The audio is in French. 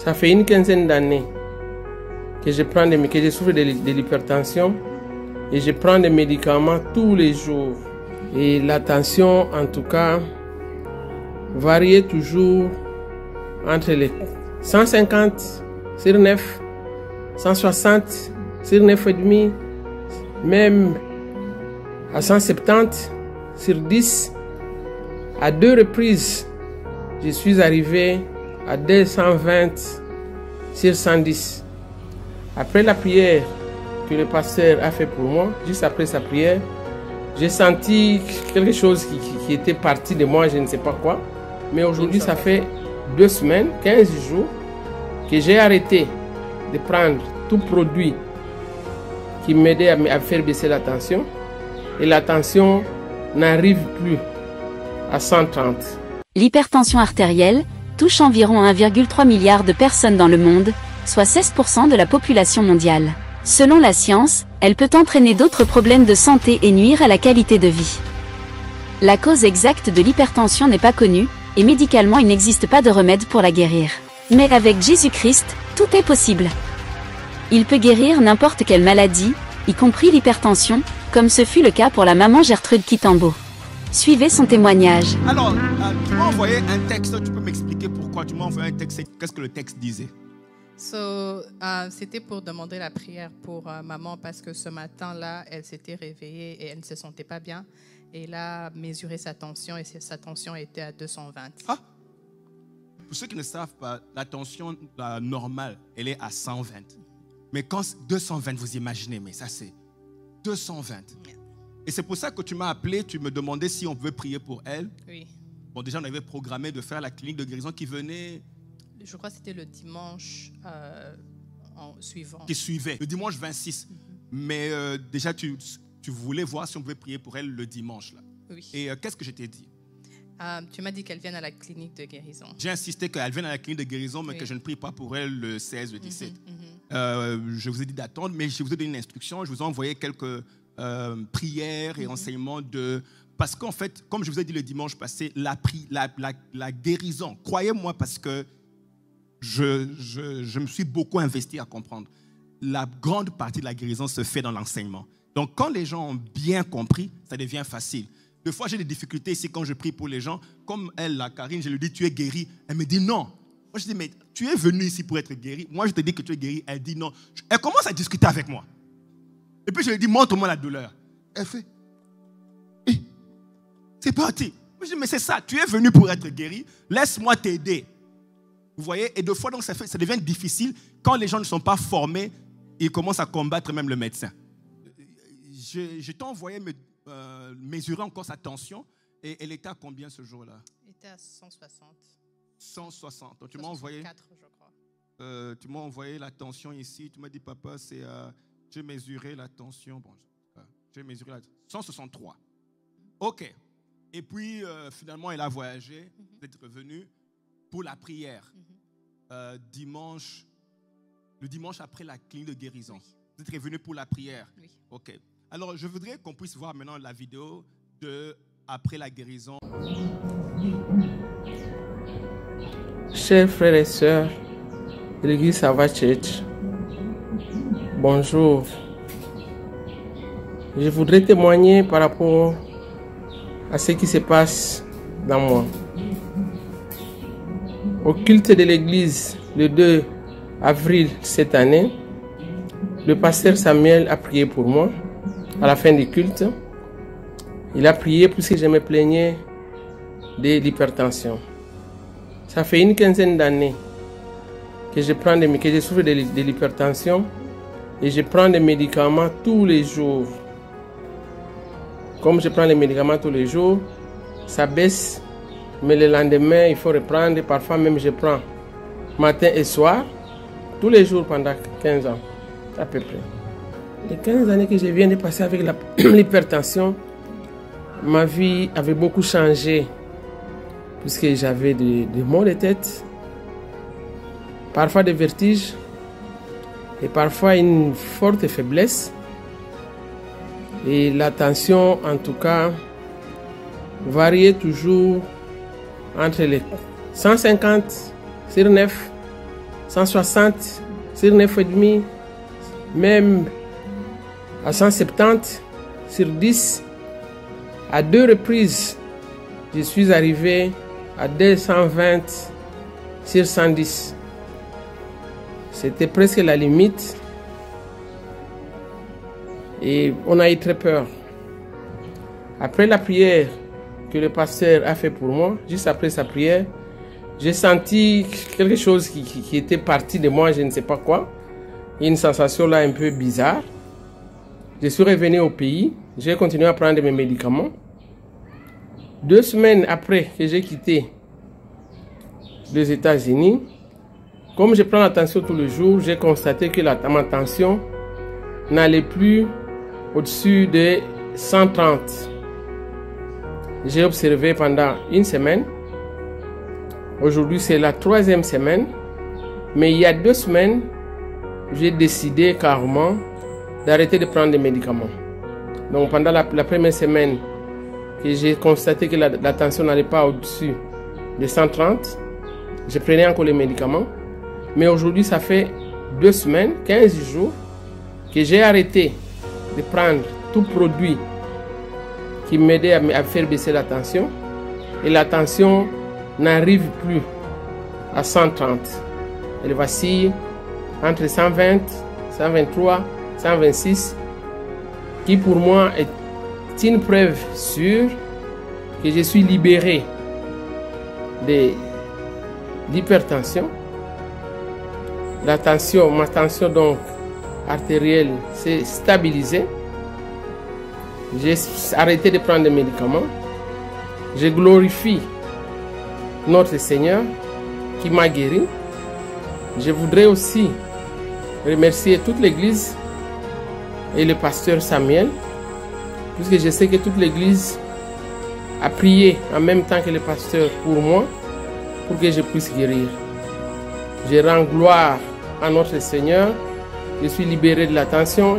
Ça fait une quinzaine d'années que que je souffre de l'hypertension et je prends des médicaments tous les jours. Et la tension, en tout cas, variait toujours entre les 150 sur 9, 160 sur 9,5, même à 170 sur 10. À 2 reprises, je suis arrivé à 220 sur 110. Après la prière que le pasteur a fait pour moi, juste après sa prière, j'ai senti quelque chose qui était parti de moi, je ne sais pas quoi. Mais aujourd'hui, ça fait 2 semaines, 15 jours, que j'ai arrêté de prendre tout produit qui m'aidait à faire baisser la tension. Et la tension n'arrive plus à 130. L'hypertension artérielle touche environ 1,3 milliard de personnes dans le monde, soit 16% de la population mondiale. Selon la science, elle peut entraîner d'autres problèmes de santé et nuire à la qualité de vie. La cause exacte de l'hypertension n'est pas connue, et médicalement il n'existe pas de remède pour la guérir. Mais avec Jésus-Christ, tout est possible. Il peut guérir n'importe quelle maladie, y compris l'hypertension, comme ce fut le cas pour la maman Gertrude Kitambo. Suivez son témoignage. Alors, tu m'as envoyé un texte, tu peux m'expliquer pourquoi tu m'as envoyé un texte, qu'est-ce que le texte disait? C'était pour demander la prière pour maman parce que ce matin-là, elle s'était réveillée et elle ne se sentait pas bien. Et là, a mesuré sa tension et sa tension était à 220. Ah. Pour ceux qui ne savent pas, la tension normale, elle est à 120. Mais quand 220, vous imaginez, mais ça c'est 220. Et c'est pour ça que tu m'as appelé, tu me demandais si on pouvait prier pour elle. Oui. Bon, déjà, on avait programmé de faire la clinique de guérison qui venait... Je crois que c'était le dimanche suivant. Qui suivait, le dimanche 26. Mais déjà, tu voulais voir si on pouvait prier pour elle le dimanche. Là. Oui. Et qu'est-ce que je t'ai dit? Tu m'as dit qu'elle vienne à la clinique de guérison. J'ai insisté qu'elle vienne à la clinique de guérison, mais oui. Que je ne prie pas pour elle le 16, le 17. Je vous ai dit d'attendre, mais je vous ai donné une instruction. Je vous ai envoyé quelques prières et enseignements de... Parce qu'en fait, comme je vous ai dit le dimanche passé, la guérison, croyez-moi, parce que je me suis beaucoup investi à comprendre. La grande partie de la guérison se fait dans l'enseignement. Donc, quand les gens ont bien compris, ça devient facile. Des fois, j'ai des difficultés ici quand je prie pour les gens. Comme elle, la Karine, je lui dis, tu es guéri. Elle me dit non. Moi, je dis, mais tu es venu ici pour être guéri. Moi, je te dis que tu es guéri. Elle dit non. Elle commence à discuter avec moi. Et puis, je lui dis, montre-moi la douleur. Elle fait, c'est parti. Moi, je dis, mais c'est ça. Tu es venu pour être guéri. Laisse-moi t'aider. Vous voyez? Et deux fois, donc, ça devient difficile. Quand les gens ne sont pas formés, ils commencent à combattre même le médecin. Je t'ai envoyé mesurer encore sa tension. Et elle était à combien ce jour-là? Elle était à 160. 160. Donc, tu m'as envoyé... 4, je crois. Tu m'as envoyé la tension ici. Tu m'as dit, papa, c'est... j'ai mesuré la tension. Bon, j'ai mesuré la... 163. OK. Et puis, finalement, elle a voyagé. Vous êtes revenu pour la prière. Dimanche, le dimanche après la clinique de guérison. Oui. Vous êtes revenu pour la prière. Oui. OK. Alors, je voudrais qu'on puisse voir maintenant la vidéo de après la guérison. Chers frères et sœurs de l'église Savage Church, bonjour. Je voudrais témoigner par rapport à ce qui se passe dans moi. Au culte de l'église le 2 avril cette année, le pasteur Samuel a prié pour moi à la fin du culte. Il a prié puisque je me plaignais de l'hypertension. Ça fait une quinzaine d'années que je souffre de l'hypertension et je prends des médicaments tous les jours. Comme je prends les médicaments tous les jours, ça baisse, mais le lendemain, il faut reprendre. Parfois même, je prends matin et soir, tous les jours pendant 15 ans, à peu près. Les 15 années que je viens de passer avec l'hypertension, ma vie avait beaucoup changé, puisque j'avais des maux de tête, parfois des vertiges, et parfois une forte faiblesse. Et la tension, en tout cas, variait toujours entre les 150 sur 9, 160 sur 9,5, même à 170 sur 10. À 2 reprises, je suis arrivé à 220 sur 110. C'était presque la limite. Et on a eu très peur. Après la prière que le pasteur a fait pour moi, juste après sa prière, j'ai senti quelque chose qui était parti de moi, je ne sais pas quoi. Une sensation là un peu bizarre. Je suis revenu au pays, j'ai continué à prendre mes médicaments. 2 semaines après que j'ai quitté les États-Unis, comme je prends la tension tous les jours, j'ai constaté que ma tension n'allait plus au-dessus de 130. J'ai observé pendant 1 semaine. Aujourd'hui, c'est la 3e semaine. Mais il y a 2 semaines, j'ai décidé carrément d'arrêter de prendre des médicaments. Donc pendant la première semaine, que j'ai constaté que la tension n'allait pas au-dessus de 130, je prenais encore les médicaments. Mais aujourd'hui, ça fait 2 semaines, 15 jours, que j'ai arrêté de prendre tout produit qui m'aidait à faire baisser la tension. Et la tension n'arrive plus à 130. Elle vacille entre 120, 123, 126, qui pour moi est une preuve sûre que je suis libéré de l'hypertension. Ma tension donc artérielle s'est stabilisée. J'ai arrêté de prendre des médicaments. Je glorifie notre Seigneur qui m'a guéri. Je voudrais aussi remercier toute l'Église et le pasteur Samuel, puisque je sais que toute l'Église a prié en même temps que le pasteur pour moi, pour que je puisse guérir. Je rends gloire à notre Seigneur. Je suis libéré de la tension.